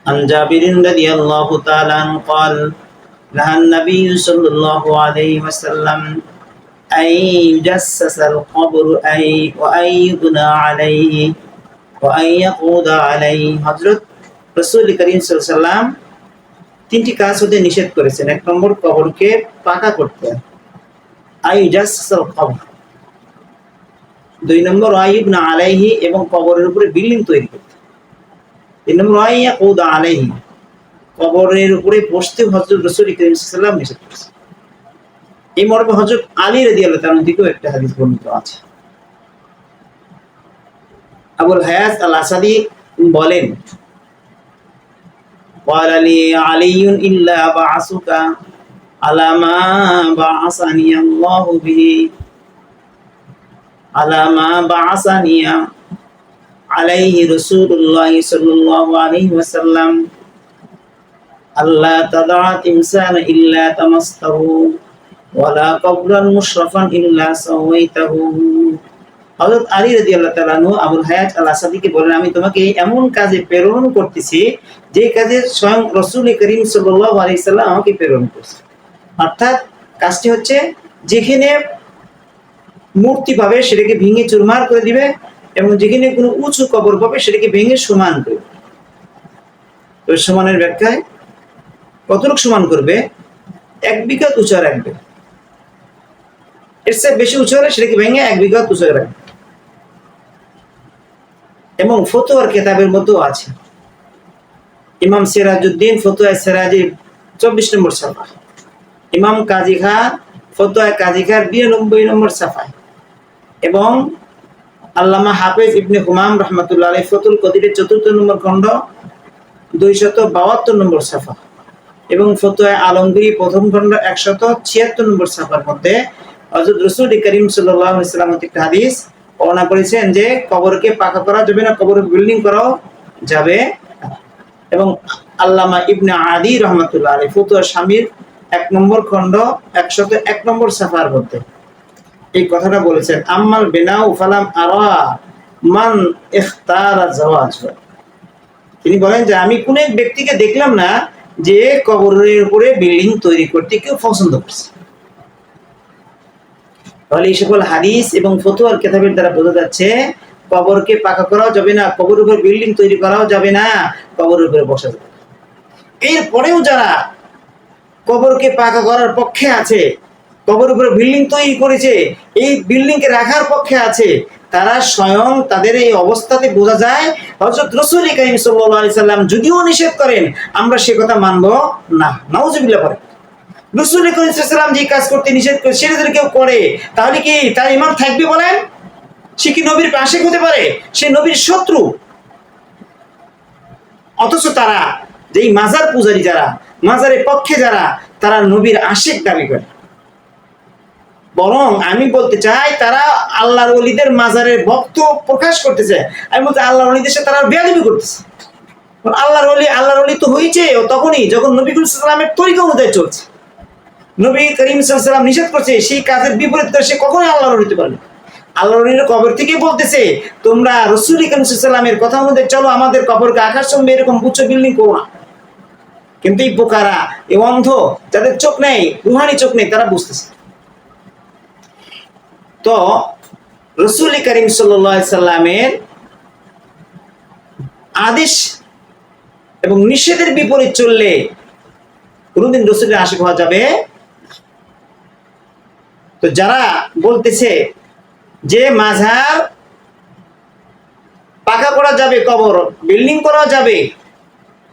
عن جابر رضي الله تعالى عنه قال نهى النبي صلى الله عليه وسلم أن يجسس القبر وأن يبنى عليه وأن يقود عليه হযরত রাসূল করিম সাল্লাল্লাহু আলাইহি ওয়াসাল্লাম তিনটি কাজ হতে নিষেধ করেছেন। এক নম্বর, কবরকে পাকা করতে, আইজাসসাল কবর। দুই নম্বর, আইবনা আলাইহি, এবং কবরের উপরে বিল্ডিং তৈরি করতে। তিন নম্বর, আইয়াকুদ আলাইহি, কবরের উপরে বসতে হযরত রাসূল করিম সাল্লাল্লাহু আলাইহি ওয়াসাল্লাম নিষেধ করেছেন। এই মর্মে হযরত আলী রাদিয়াল্লাহু তাআলা থেকেও একটা হাদিস বর্ণিত আছে। আবুল হায়াত আল আসাদি বলেন, قال لي علي إلا بعثك على ما بعثني الله به على ما بعثني عليه رسول الله صلى الله عليه وسلم ألا تدع تمثالا إلا طمسته ولا قبرا مشرفا إلا سويته। হযরত আলী রাদিয়াল্লাহু তাআলা আনহু আবুল হায়াত আল আসাদিকে বলেন, আমি তোমাকে এমন কাজে প্রেরণ করতেছি যে কাজে স্বয়ং রাসূল করিম সাল্লাল্লাহু আলাইহি সাল্লাম আমাকে প্রেরণ করেছেন। অর্থাৎ কাজটি হচ্ছে, যেখানে মূর্তি পাবে সেটাকে ভেঙে চুরমার করে দিবে, এবং যেখানে কোনো উঁচু কবর পাবে সেটাকে ভেঙে সমান করবে। তো সমানের ব্যাখ্যায় কতটুকু সমান করবে? 1 বিঘত উঁচু রাখবে, এর চেয়ে বেশি উঁচু হলে সেটাকে ভেঙে 1 বিঘত উঁচু রাখবে। এবং ফতোয়ার কিতাবের মধ্যেও আছে, ইমাম সিরাজউদ্দিন ফতোয়া সিরাজি 24 নম্বর সাফা, ইমাম কাজী খা ফতোয়া কাজী খার 92 নম্বর সাফায়, এবং আল্লামা হাফেজ ইবনে হুমাম রাহমাতুল্লাহ আলাইহি ফতুল কদিরের 4th নম্বর খণ্ড 272 নম্বর সাফা, এবং ফতোয়া আলমগীরি প্রথম খণ্ড 176 নম্বর সাফার মধ্যে হযরত রাসূল করিম সাল্লাল্লাহু আলাইহি ওয়াসাল্লাম থেকে হাদিস বর্ণনা করেছেন যে কবরকে পাকা করা যাবে না, কবরের বিল্ডিং করাও যাবে। এবং আল্লামা ইবনে আদি রাহমাতুল্লাহ আলাইহি ফতোয়া শামির 1 নম্বর খণ্ড 101 নম্বর সাফার মধ্যে এই কথাটা বলেছেন, আম্মাল বিনাউ ফালাম আরা মান ইখতারা জাওয়াজ। তিনি বলেন যে আমি কোন এক ব্যক্তিকে দেখলাম না যে কবরের উপরে বিল্ডিং তৈরি করতে কেউ পছন্দ করছে। তাহলে এই সকল হাদিস এবং ফতোয়ার কিতাবের দ্বারা বোঝা যাচ্ছে কবরকে পাকা করাও যাবে না, কবরের উপর বিল্ডিং তৈরি করাও যাবে না, কবরের উপরে বসা যাবে। এরপরেও যারা কবরকে পাকা করার পক্ষে আছে, কবরের উপরে বিল্ডিং তৈরি করেছে, এই বিল্ডিং কে রাখার পক্ষে আছে, তারা স্বয়ং তাদের এই অবস্থাতে বোঝা যায় হযরত রাসূল করিম সাল্লাল্লাহু আলাইহি সাল্লাম যদিও নিষেধ করেন আমরা সে কথা মানব না। নাউজুবিল্লাহ। পরে রাসূল করিম সাল্লাল্লাহু আলাইহি সাল্লাম যে কাজ করতে নিষেধ করে সেটা যদি কেউ করে তাহলে কি তার ঈমান থাকবে? বলেন, সে কি নবীর আশিক হতে পারে? সে নবীর শত্রু। অথচ তারা যেই মাজার পূজারী, যারা মাজারের পক্ষে যারা, তারা নবীর আশিক দাবি করে। বরং আমি বলতে চাই তারা আল্লাহর ওলিদের মাজারের ভক্ত প্রকাশ করতেছে। আমি বলতে আল্লাহর ওলিদের সাথে তারা বেয়াদবি করতেছে। আল্লাহর ওলি তো হয়েছে তখনই যখন নবী করিম সাল্লাল্লাহু আলাইহি ওয়াসাল্লামের তরিকা অনুযায়ী চলছে। নবী করিম সাল্লাল্লাহু আলাইহি ওয়াসাল্লাম নিষেধ করছে, সেই কাজের বিপরীত করে সে কখনোই আল্লাহর ওলি হতে পারে না। আল্লাহর ওলির কবর থেকে বলতেছে তোমরা রাসূল করিম সাল্লাল্লাহু আলাইহি ওয়াসাল্লামের কথা অনুযায়ী চলো, আমাদের কবরকে আকাশ সঙ্গে এরকম উচ্চ বিল্ডিং করো না। কিন্তু এই বোকারা, এই অন্ধ, যাদের চোখ নেই, রুহানি চোখ নেই, তারা বুঝতেছে। তো রাসূল করিম সাল্লাল্লাহু আলাইহি সাল্লামের আদেশ এবং নিষেধের বিপরীত চললে কোনদিন রাসূলের আশিক হওয়া যাবে। তো যারা বলতেছে যে মাজার পাকা করা যাবে, কবর বিল্ডিং করা যাবে,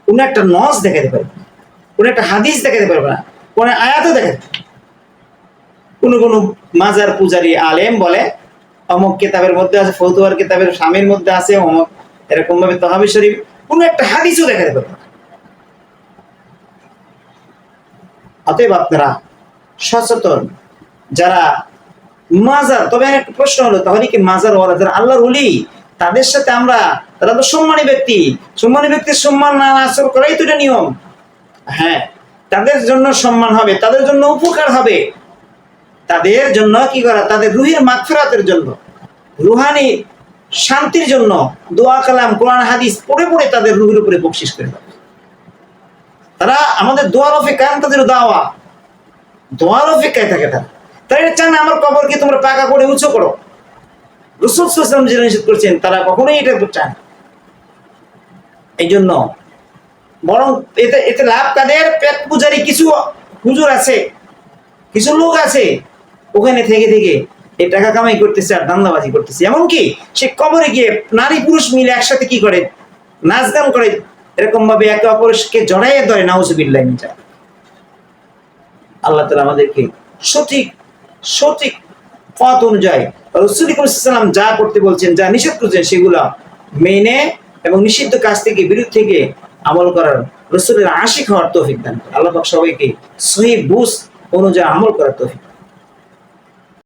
কোন একটা নস দেখাতে পারবে, কোন একটা হাদিস দেখাতে পারবে না, কোন আয়াতও দেখাতে। কোন কোন মাজার পূজারী আলেম বলে অমুক কিতাবের মধ্যে আছে, ফতোয়ার কিতাবের শামির মধ্যে আছে, অমুক এরকম ভাবে তহাবি শরীফ, কোন একটা হাদিসও দেখাতে পারবে না। অতএব আপনারা সচেতন যারা মাজার, তবে একটা প্রশ্ন হলো তাহলে কি মাজার ওয়ালা যারা আল্লাহর ওলি তাদের সাথে আমরা, তারা তো সম্মানী ব্যক্তি, সম্মানী ব্যক্তির সম্মান না আচরণ করাই তো এটা নিয়ম। হ্যাঁ, তাদের জন্য সম্মান হবে, তাদের জন্য উপকার হবে, তাদের জন্য কি করা, তাদের রুহের মাগফিরাতের জন্য, রুহানি শান্তির জন্য দোয়া কালাম কোরআন হাদিস পড়ে পড়ে তাদের রুহের উপরে বকশিশ করে দেবে। তারা আমাদের দোয়ার অপেক্ষায়, তাদের দোয়ার অপেক্ষায় থাকে। তারা এটা চান আমার কবরকে তোমরা পাকা করে উঁচু করো। রাসূল সাল্লাল্লাহু আলাইহি ওয়াসাল্লাম যেটা নিষেধ করেছেন তারা কখনোই এটা চান। এই জন্য বরং এতে লাভ কাদের? পেট পূজারি কিছু হুজুর আছে, কিছু লোক আছে, ওখানে থেকে থেকে এই টাকা কামাই করতেছে আর ধান্দাবাজি করতেছে। এমনকি সে কবরে গিয়ে নারী পুরুষ মিলে একসাথে কি করে, নাচ গান করে, এরকম ভাবে একে অপরকে জড়াইয়ে ধরে। নাউজুবিল্লাহ মিন যালিক। আল্লাহ তাআলা আমাদেরকে সঠিক সঠিক পথ অনুযায়ী রাসূল সাল্লাল্লাহু আলাইহি ওয়াসাল্লাম যা করতে বলছেন, যা নিষেধ করেছেন, সেগুলা মেনে এবং নিষিদ্ধ কাজ থেকে বিরত থেকে আমল করার, রাসূলের আশিক হওয়ার তৌফিক দান করেন। আল্লাহ পাক সবাইকে সহিহ বুঝ অনুযায়ী আমল করার তৌফিক